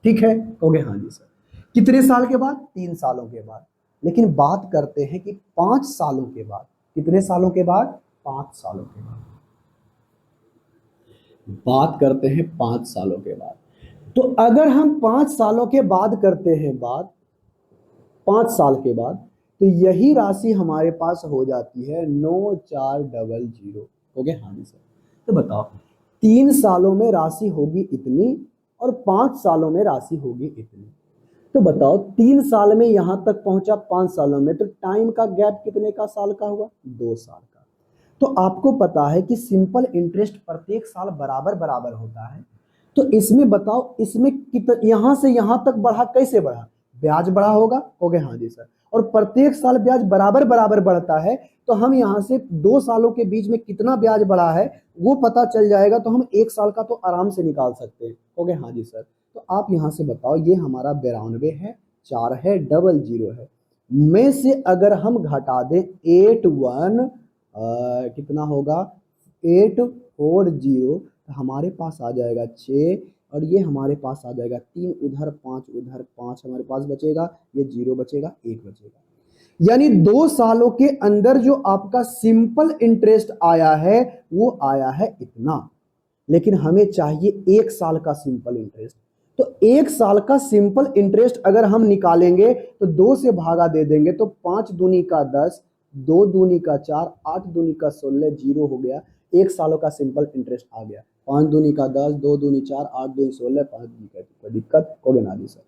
Speaker 1: ठीक है। ओके हाँ जी सर। कितने साल के बाद 3 सालों के बाद। लेकिन बात करते हैं कि 5 सालों के बाद, कितने सालों के बाद 5 सालों के बाद, बात करते हैं 5 सालों के बाद। तो अगर हम 5 सालों के बाद करते हैं बात, 5 साल के बाद, तो यही राशि हमारे पास हो जाती है 9400। ओके हाँ जी सर। तो बताओ 3 सालों में राशि होगी इतनी और 5 सालों में राशि होगी इतनी। तो बताओ 3 साल में यहां तक पहुंचा, 5 सालों में, तो टाइम का गैप कितने का साल का हुआ 2 साल का। तो आपको पता है कि सिंपल इंटरेस्ट प्रत्येक साल बराबर बराबर होता है। तो इसमें बताओ इसमें यहां से यहां तक बढ़ा, कैसे बढ़ा, ब्याज बढ़ा होगा। ओके हाँ जी सर। और प्रत्येक साल ब्याज बराबर बराबर बढ़ता है, तो हम यहां से 2 सालों के बीच में कितना ब्याज बढ़ा है वो पता चल जाएगा, तो हम 1 साल का तो आराम से निकाल सकते हैं। ओके हाँ जी सर। तो आप यहां से बताओ ये हमारा 92 है, 4 है, 00 है, में से अगर हम घटा दें 81 कितना होगा 840, तो हमारे पास आ जाएगा 6 और ये हमारे पास आ जाएगा 3 उधर 5 उधर 5 हमारे पास बचेगा, ये 0 बचेगा 1 बचेगा। यानी 2 सालों के अंदर जो आपका सिंपल इंटरेस्ट आया है वो आया है इतना। लेकिन हमें चाहिए 1 साल का सिंपल इंटरेस्ट। तो 1 साल का सिंपल इंटरेस्ट अगर हम निकालेंगे तो 2 से भागा दे देंगे, तो 5 दूनी का 10, 2 दूनी का 4, 8 दूनी का 16, 0 हो गया। 1 सालों का सिंपल इंटरेस्ट आ गया। 5 दूनी का 10, 2 दूनी 4, 8 दूनी 16, 5 दूनी का, कोई दिक्कत होगी ना जी सर।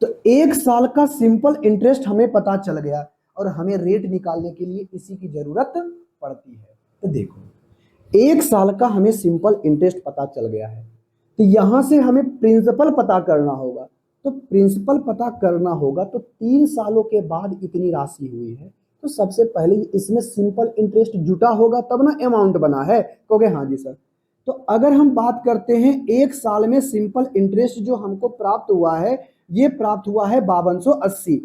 Speaker 1: तो 1 साल का सिंपल इंटरेस्ट हमें पता चल गया और हमें रेट निकालने के लिए इसी की जरूरत पड़ती है। तो देखो 1 साल का हमें सिंपल इंटरेस्ट पता चल गया है, तो यहां से हमें प्रिंसिपल पता करना होगा। तो प्रिंसिपल पता करना होगा तो 3 सालों के बाद इतनी राशि हुई है, तो सबसे पहले इसमें सिंपल इंटरेस्ट जुटा होगा तब ना अमाउंट बना है। कहोगे हाँ जी सर। तो अगर हम बात करते हैं 1 साल में सिंपल इंटरेस्ट जो हमको प्राप्त हुआ है, ये प्राप्त हुआ है 5280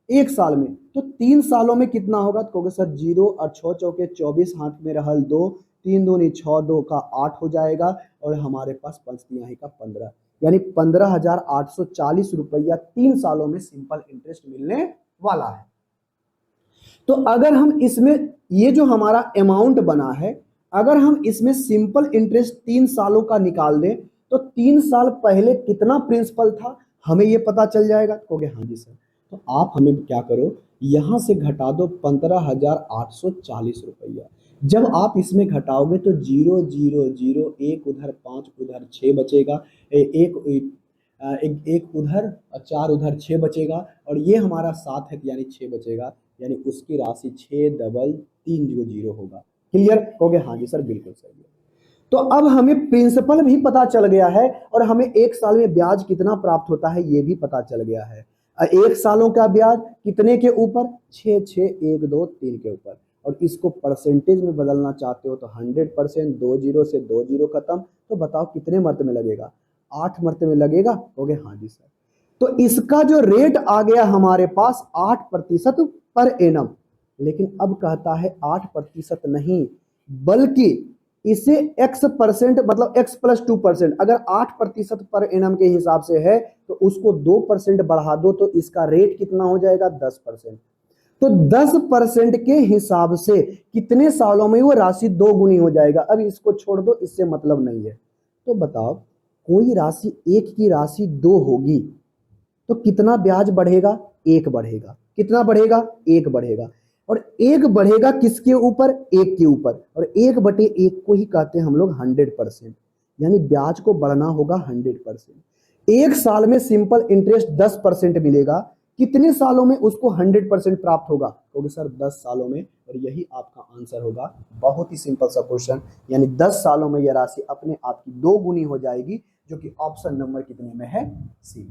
Speaker 1: 1 साल में। तो 3 सालों में कितना होगा, तो कहोगे सर 0 और 6 चौके 24, हाथ में रहल 2, 3 दूनी 6, 2 का 8 हो जाएगा और हमारे पास 5 तिहाई का 15, यानी 15,840 रुपया 3 सालों में सिंपल इंटरेस्ट मिलने वाला है। तो अगर हम इसमें ये जो हमारा अमाउंट बना है, अगर हम इसमें सिंपल इंटरेस्ट 3 सालों का निकाल दें, तो 3 साल पहले कितना प्रिंसिपल था, हमें ये पता चल जाएगा। कहोगे हाँ जी सर। तो आप हमें क्या करो, यहाँ से घटा दो 15,840 जब आप इसमें घटाओगे तो 0 0 0, एक उधर 5 उधर 6 बचेगा, एक उधर और 4 उधर 6 बचेगा, और ये हमारा 7 है यानी 6 बचेगा, यानी उसकी राशि 6,300 होगा। क्लियर? कहोगे हाँ जी सर बिल्कुल सही है। तो अब हमें प्रिंसिपल भी पता चल गया है और हमें एक साल में ब्याज कितना प्राप्त होता है ये भी पता चल गया है। एक सालों का ब्याज कितने के ऊपर? 6 6 1 2 3 के ऊपर। और इसको परसेंटेज में बदलना चाहते हो तो 100%, 2 जीरो से 2 जीरो खत्म। तो बताओ कितने मर्ते में लगेगा? 8 मर्ते में लगेगा। हो गए हाँ जी सर। तो इसका जो रेट आ गया हमारे पास 8% पर एनम। लेकिन अब कहता है 8% नहीं, बल्कि इसे x% मतलब x+2%, अगर 8% पर एनम के हिसाब से है तो उसको 2% बढ़ा दो तो इसका रेट कितना हो जाएगा? 10%। तो 10% के हिसाब से कितने सालों में वो राशि 2 गुनी हो जाएगा? अब इसको छोड़ दो, इससे मतलब नहीं है। तो बताओ, कोई राशि एक की राशि 2 होगी तो कितना ब्याज बढ़ेगा? 1 बढ़ेगा। कितना बढ़ेगा? 1 बढ़ेगा। और 1 बढ़ेगा किसके ऊपर? 1 के ऊपर। और 1/1 को ही कहते हैं हम लोग 100%, यानी ब्याज को बढ़ना होगा 100%। एक साल में सिंपल इंटरेस्ट 10% मिलेगा, कितने सालों में उसको 100% प्राप्त होगा? क्योंकि सर 10 सालों में, और यही आपका आंसर होगा। बहुत ही सिंपल सा क्वेश्चन, यानी 10 सालों में यह राशि अपने आप की 2 गुनी हो जाएगी, जो कि ऑप्शन नंबर कितने में है? सी।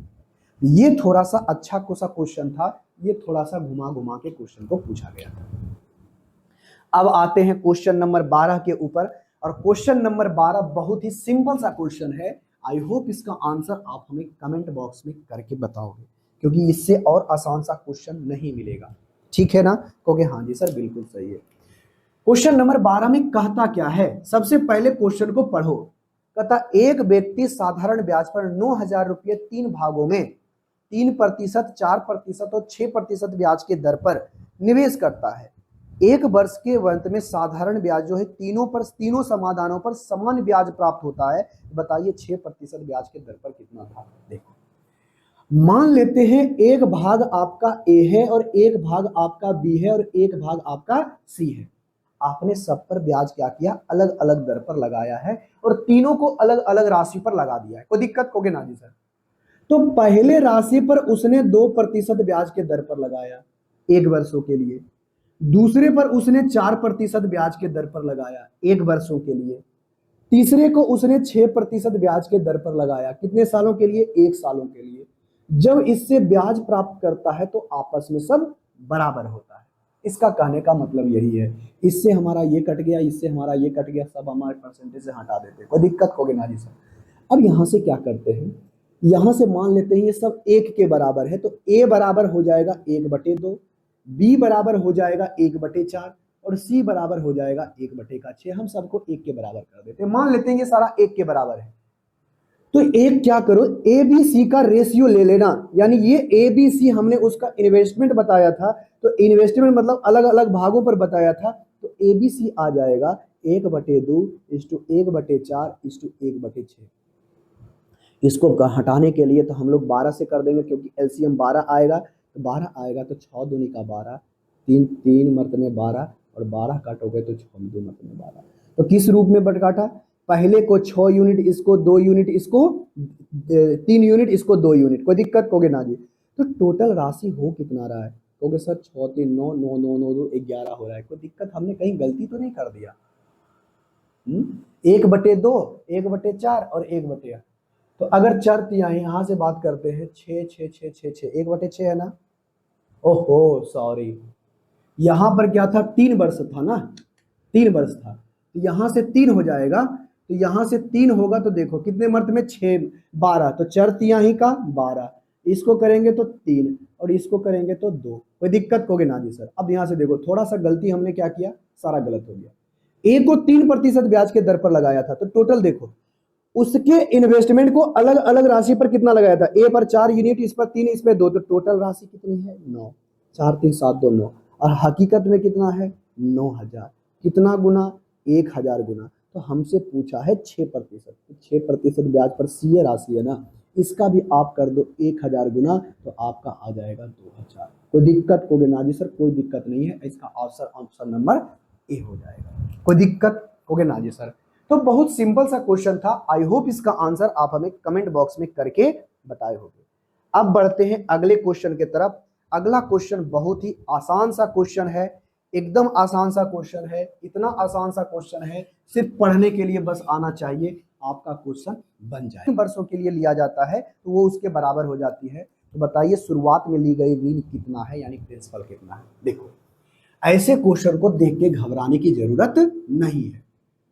Speaker 1: ये थोड़ा सा अच्छा सा क्वेश्चन था, ये थोड़ा सा घुमा घुमा के क्वेश्चन को पूछा गया था। अब आते हैं क्वेश्चन नंबर 12 के ऊपर, और क्वेश्चन नंबर 12 बहुत ही सिंपल सा क्वेश्चन है। आई होप इसका आंसर आप हमें कमेंट बॉक्स में करके बताओगे, क्योंकि इससे और आसान सा क्वेश्चन नहीं मिलेगा। ठीक है ना? कहोगे हाँ जी सर बिल्कुल सही है। क्वेश्चन नंबर 12 में कहता क्या है? सबसे पहले क्वेश्चन को पढ़ो। कहता एक व्यक्ति साधारण ब्याज पर 9,000 रुपये 3 भागों में 3%, 4% और 6% ब्याज के दर पर निवेश करता है। एक वर्ष के अंत में साधारण ब्याज जो है तीनों समाधानों पर समान ब्याज प्राप्त होता है। बताइए 6% ब्याज के दर पर कितना था? देखो, मान लेते हैं एक भाग आपका ए है और एक भाग आपका बी है और एक भाग आपका सी है। आपने सब पर ब्याज क्या किया? अलग अलग दर पर लगाया है, और तीनों को अलग अलग राशि पर लगा दिया है। कोई दिक्कत? होगी ना जी सर। तो पहले राशि पर उसने 2% ब्याज के दर पर लगाया 1 वर्षों के लिए, दूसरे पर उसने 4% ब्याज के दर पर लगाया 1 वर्षों के लिए, तीसरे को उसने 6% ब्याज के दर पर लगाया। कितने सालों के लिए? 1 सालों के लिए। जब इससे ब्याज प्राप्त करता है तो आपस में सब बराबर होता है। इसका कहने का मतलब यही है। इससे हमारा ये कट गया, इससे हमारा ये कट गया, सब हमारे परसेंटेज से हटा देते हैं। कोई दिक्कत? होगी ना जी सर। अब यहां से क्या करते हैं, यहां से मान लेते हैं ये सब 1 के बराबर है, तो ए बराबर हो जाएगा 1/2, बी बराबर हो जाएगा 1/4, और सी बराबर हो जाएगा 1/6। हम सबको 1 के बराबर कर देते हैं। मान लेते हैं ये सारा 1 के बराबर है, तो एक क्या करो, ए बी सी का रेशियो ले लेना। यानी ये ए बी सी हमने उसका इन्वेस्टमेंट बताया था, तो इन्वेस्टमेंट मतलब अलग अलग भागों पर बताया था, तो ए बी सी आ जाएगा 1/2 = 1/4 = 1/6। इसको हटाने के लिए तो हम लोग 12 से कर देंगे, क्योंकि एलसीएम 12 आएगा। तो 12 आएगा तो 6 दूनी का 12, 3 3 मरतबे 12, और 12 काटोगे तो 6 2 मरतबे 12। तो किस रूप में बट काटा? पहले को 6 यूनिट, इसको 2 यूनिट, इसको 3 यूनिट, इसको 2 यूनिट। कोई दिक्कत? होगे ना जी। तो टोटल राशि हो कितना रहा है? कहोगे सर 6 3 9 9 9 9 2 11 हो रहा है। कोई दिक्कत? हमने कहीं गलती तो नहीं कर दिया? 1/2, 1/4 और 1/8। तो अगर चर तिहाई यहां से बात करते हैं, 6 6 6 6 6, 1/6 है ना? ओहो सॉरी, यहां पर क्या था? 3 वर्ष था ना, 3 वर्ष था, तो यहां से 3 हो जाएगा। तो यहां से 3 होगा तो देखो कितने मर्त में? 6 12, तो चर तिहाई का 12, इसको करेंगे तो 3 और इसको करेंगे तो 2। कोई दिक्कत? होगी ना जी सर। अब यहां से देखो, थोड़ा सा गलती हमने क्या किया, सारा गलत हो गया। ए को 3% ब्याज के दर पर लगाया था, तो टोटल देखो उसके इन्वेस्टमेंट को अलग अलग राशि पर कितना लगाया था? ए पर 4 यूनिट, इस पर 3, इस पर 2, तो टोटल राशि कितनी है? 9। 4 3 7 2 9, और हकीकत में कितना है? 9,000। कितना गुना? 1,000 गुना। तो हमसे पूछा है 6%, तो 6% ब्याज पर सी राशि है ना, इसका भी आप कर दो 1000 गुना तो आपका आ जाएगा 2000। कोई दिक्कत कहोगे ना जी सर, कोई दिक्कत नहीं है, इसका ऑप्शन नंबर ए हो जाएगा। कोई दिक्कत कहोगे ना जी सर। तो बहुत सिंपल सा क्वेश्चन था। आई होप इसका आंसर आप हमें कमेंट बॉक्स में करके बताए होंगे। अब बढ़ते हैं अगले क्वेश्चन की तरफ। अगला क्वेश्चन बहुत ही आसान सा क्वेश्चन है, एकदम आसान सा क्वेश्चन है। इतना आसान सा क्वेश्चन है, सिर्फ पढ़ने के लिए बस आना चाहिए, आपका क्वेश्चन बन जाए। वर्षों के लिए लिया जाता है तो वो उसके बराबर हो जाती है। तो बताइए शुरुआत में ली गई ऋण कितना है, यानी प्रिंसिपल कितना है। देखो ऐसे क्वेश्चन को देख के घबराने की जरूरत नहीं है।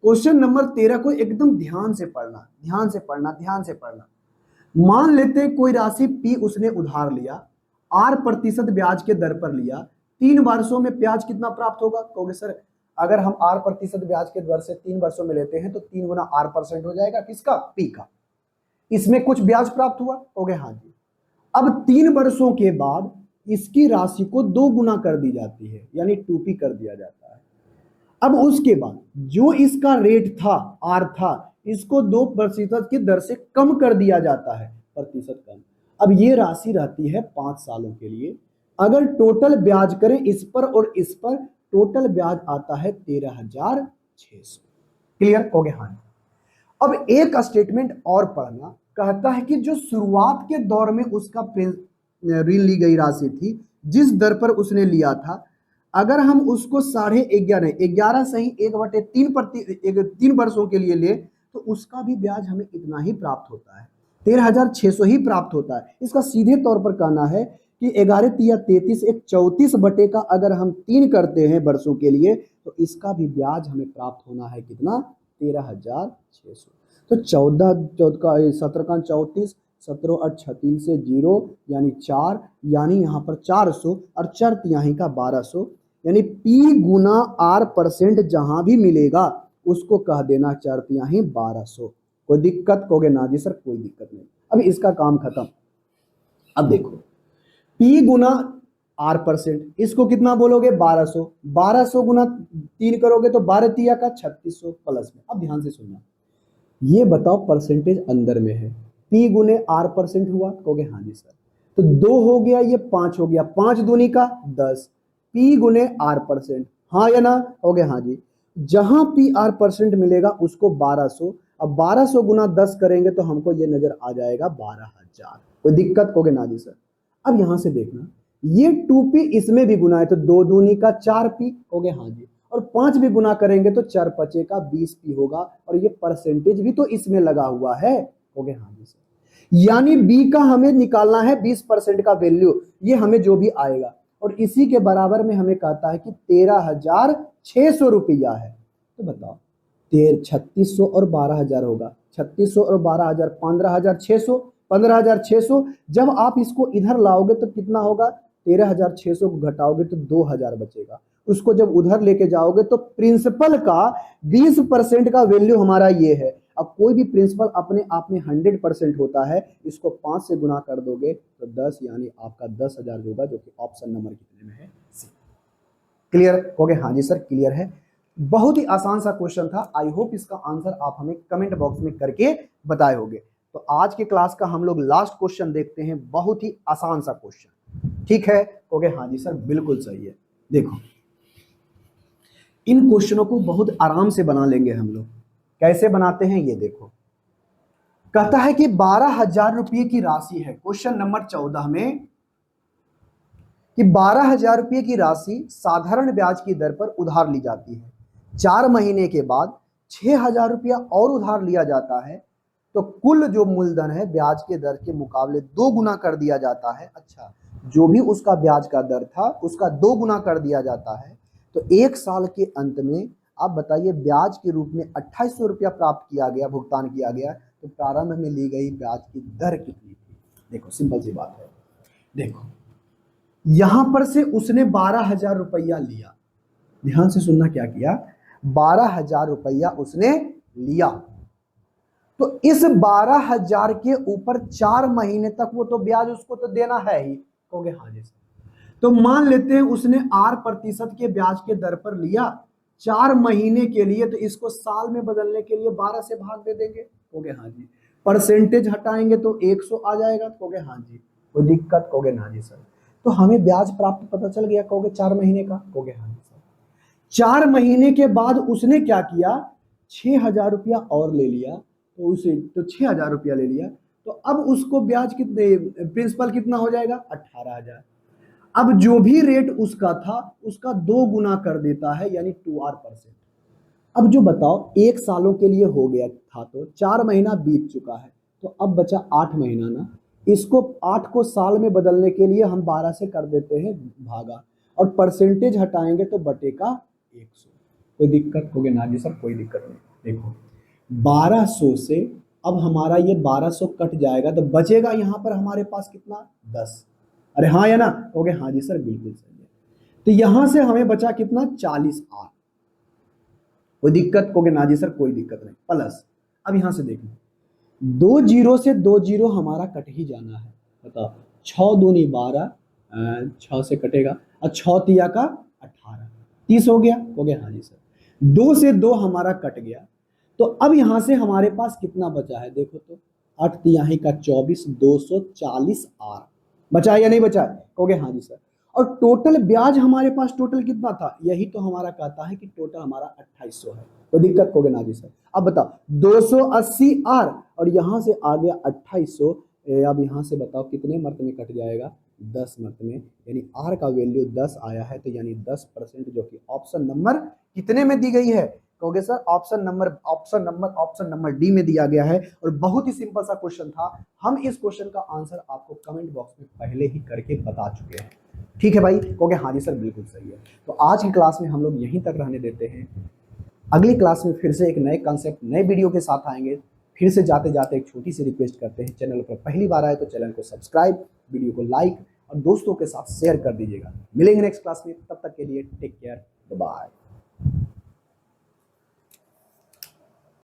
Speaker 1: क्वेश्चन नंबर 13 को एकदम ध्यान से पढ़ना, ध्यान से पढ़ना, ध्यान से पढ़ना। मान लेते कोई राशि पी उसने उधार लिया, 8% ब्याज के दर पर लिया, 3 वर्षों में ब्याज कितना प्राप्त होगा। कहोगे सर अगर हम 8% ब्याज के दर से 3 वर्षों में लेते हैं तो 3 गुना 8% हो जाएगा, किसका, पी का। इसमें कुछ ब्याज प्राप्त हुआ, कहोगे हाँ जी। अब 3 वर्षों के बाद इसकी राशि को 2 गुना कर दी जाती है, यानी 2p कर दिया जाता है। अब उसके बाद जो इसका रेट था, आर था, इसको 2% की दर से कम कर दिया जाता है, प्रतिशत कम। अब ये राशि रहती है 5 सालों के लिए। अगर टोटल ब्याज करें इस पर और इस पर, टोटल ब्याज आता है 13,600। क्लियर, कहोगे हाँ। अब एक स्टेटमेंट और पढ़ना, कहता है कि जो शुरुआत के दौर में उसका ऋण ली गई राशि थी, जिस दर पर उसने लिया था, अगर हम उसको 11.5 सही 1/3 वर्षों के लिए ले तो उसका भी ब्याज हमें इतना ही प्राप्त होता है, 13,600 ही प्राप्त होता है। इसका सीधे तौर पर कहना है कि 11 तिया 33, एक 34 बटे का अगर हम 3 करते हैं वर्षों के लिए तो इसका भी ब्याज हमें प्राप्त होना है कितना, 13,600। तो 17 का 34, 17 8 36 से 0 यानी 4, यानी यहाँ पर 400 और 4 तिहाई का 1200, यानी P गुना R% जहां भी मिलेगा उसको कह देना 4 तिहाई 1200। कोई दिक्कत कहोगे ना जी सर, कोई दिक्कत नहीं। अब इसका काम खत्म। अब देखो P गुना R%, इसको कितना बोलोगे, 1200। 1200 गुना 3 करोगे तो 12 तिया का 3600 प्लस में। अब ध्यान से सुनना, ये बताओ परसेंटेज अंदर में है, P गुने R% हुआ, कहोगे हाँ जी सर। तो 2 हो गया, ये 5 हो गया, 5 दूनी का 10, P गुने R%, हाँ या ना, कहोगे हाँ जी। जहां P R% मिलेगा उसको 1200, अब 1200 गुना 10 करेंगे तो हमको ये नजर आ जाएगा 12,000। कोई दिक्कत, कहोगे ना जी सर। अब यहां से देखना, ये 2p इसमें भी गुना है तो 2 दूनी का 4p, कहोगे हाँ जी। और 5 भी गुना करेंगे तो 4 पचे का 20p होगा, और ये परसेंटेज भी तो इसमें लगा हुआ है, कहोगे हाँ जी सर। यानी b का हमें निकालना है 20% का वैल्यू, ये हमें जो भी आएगा, और इसी के बराबर में हमें कहता है कि 13,600 रुपया है। तो बताओ 3600 और 12,000 होगा, 3600 और 12,000 15,600, 15,600। जब आप इसको इधर लाओगे तो कितना होगा, 13,600 को घटाओगे तो 2,000 बचेगा। उसको जब उधर लेके जाओगे तो प्रिंसिपल का 20% का वैल्यू हमारा ये है। अब कोई भी प्रिंसिपल अपने आप में 100% होता है, इसको 5 से गुना कर दोगे तो 10, यानी आपका 10,000 होगा, जो कि ऑप्शन नंबर कितने में है, सी। क्लियर हो गया, हाँ जी सर क्लियर है। बहुत ही आसान सा क्वेश्चन था। आई होप इसका आंसर आप हमें कमेंट बॉक्स में करके बताए होंगे। तो आज के क्लास का हम लोग लास्ट क्वेश्चन देखते हैं, बहुत ही आसान सा क्वेश्चन, ठीक है, हो गया, हाँ जी सर बिल्कुल सही है। देखो इन क्वेश्चनों को बहुत आराम से बना लेंगे हम लोग। कैसे बनाते हैं ये देखो, कहता है कि 12,000 रुपये की राशि है, क्वेश्चन नंबर 14 में, कि 12,000 रुपये की राशि साधारण ब्याज की दर पर उधार ली जाती है। 4 महीने के बाद 6,000 रुपया और उधार लिया जाता है, तो कुल जो मूलधन है ब्याज के दर के मुकाबले 2 गुना कर दिया जाता है। अच्छा, जो भी उसका ब्याज का दर था उसका 2 गुना कर दिया जाता है। तो 1 साल के अंत में आप बताइए ब्याज के रूप में 2,800 रुपया प्राप्त किया गया, भुगतान किया गया, तो प्रारंभ में ली गई ब्याज की दर कितनी थी। देखो सिंपल सी बात है, देखो यहां पर से उसने 12,000 रुपया लिया, ध्यान से सुनना क्या किया, 12,000 रुपया उसने लिया, तो इस 12,000 के ऊपर 4 महीने तक वो तो ब्याज उसको तो देना है ही, कहोगे हाँ जी। तो मान लेते हैं उसने 8% के ब्याज के दर पर लिया 4 महीने के लिए, तो इसको साल में बदलने के लिए 12 से भाग दे देंगे, कहोगे हाँ जी। परसेंटेज हटाएंगे तो 100 आ जाएगा, कहोगे हाँ जी। कोई दिक्कत, कहोगे ना जी सर। तो हमें ब्याज प्राप्त पता चल गया, कहोगे 4 महीने का, कहोगे हाँ जी सर। 4 महीने के बाद उसने क्या किया, 6,000 रुपया और ले लिया, तो उसे तो 6,000 रुपया ले लिया, तो अब उसको ब्याज कितने, प्रिंसिपल कितना हो जाएगा, 18,000। अब जो भी रेट उसका था उसका 2 गुना कर देता है, यानी 2R%। अब जो बताओ, 1 सालों के लिए हो गया था, तो 4 महीना बीत चुका है, तो अब बचा 8 महीना ना। इसको 8 को साल में बदलने के लिए हम 12 से कर देते हैं भागा, और परसेंटेज हटाएंगे तो बटे का 100। कोई दिक्कत, होगे ना जी सर, कोई दिक्कत नहीं। देखो 1200 से अब हमारा ये 1200 कट जाएगा, तो बचेगा यहाँ पर हमारे पास कितना, 10। अरे हाँ या ना, कहोगे हाँ जी सर बिल्कुल सही है। तो यहां से हमें बचा कितना, 40R। कोई दिक्कत, कहोगे ना जी सर कोई दिक्कत नहीं, प्लस अब यहां से देखना, 2 जीरो से 2 जीरो हमारा कट ही जाना है। बताओ, 6 दूनी 12, 6 से कटेगा, और 6 तिया का 18, 30 हो गया, हो गया हाँ जी सर। 2 से 2 हमारा कट गया, तो अब यहां से हमारे पास कितना बचा है, देखो तो 8 तिहाई का 24, 240R बचा है या नहीं बचा है, कहोगे हाँ जी सर। और टोटल ब्याज हमारे पास टोटल कितना था, यही तो हमारा कहता है कि टोटल हमारा 2800 है। कोई दिक्कत, कहोगे ना जी सर। अब बताओ 280R और यहां से आ गया 2800, अब यहां से बताओ कितने मर्त में कट जाएगा, 10 मर्त में, यानी R का वैल्यू 10 आया है, तो यानी 10%, जो कि ऑप्शन नंबर कितने में दी गई है, कहोगे सर ऑप्शन नंबर डी में दिया गया है। और बहुत ही सिंपल सा क्वेश्चन था, हम इस क्वेश्चन का आंसर आपको कमेंट बॉक्स में पहले ही करके बता चुके हैं। ठीक है भाई, कहोगे हाँ जी सर बिल्कुल सही है। तो आज की क्लास में हम लोग यहीं तक रहने देते हैं। अगली क्लास में फिर से एक नए कॉन्सेप्ट, नए वीडियो के साथ आएंगे। फिर से जाते जाते एक छोटी सी रिक्वेस्ट करते हैं, चैनल पर पहली बार आए तो चैनल को सब्सक्राइब, वीडियो को लाइक और दोस्तों के साथ शेयर कर दीजिएगा। मिलेंगे नेक्स्ट क्लास में, तब तक के लिए टेक केयर, बाय।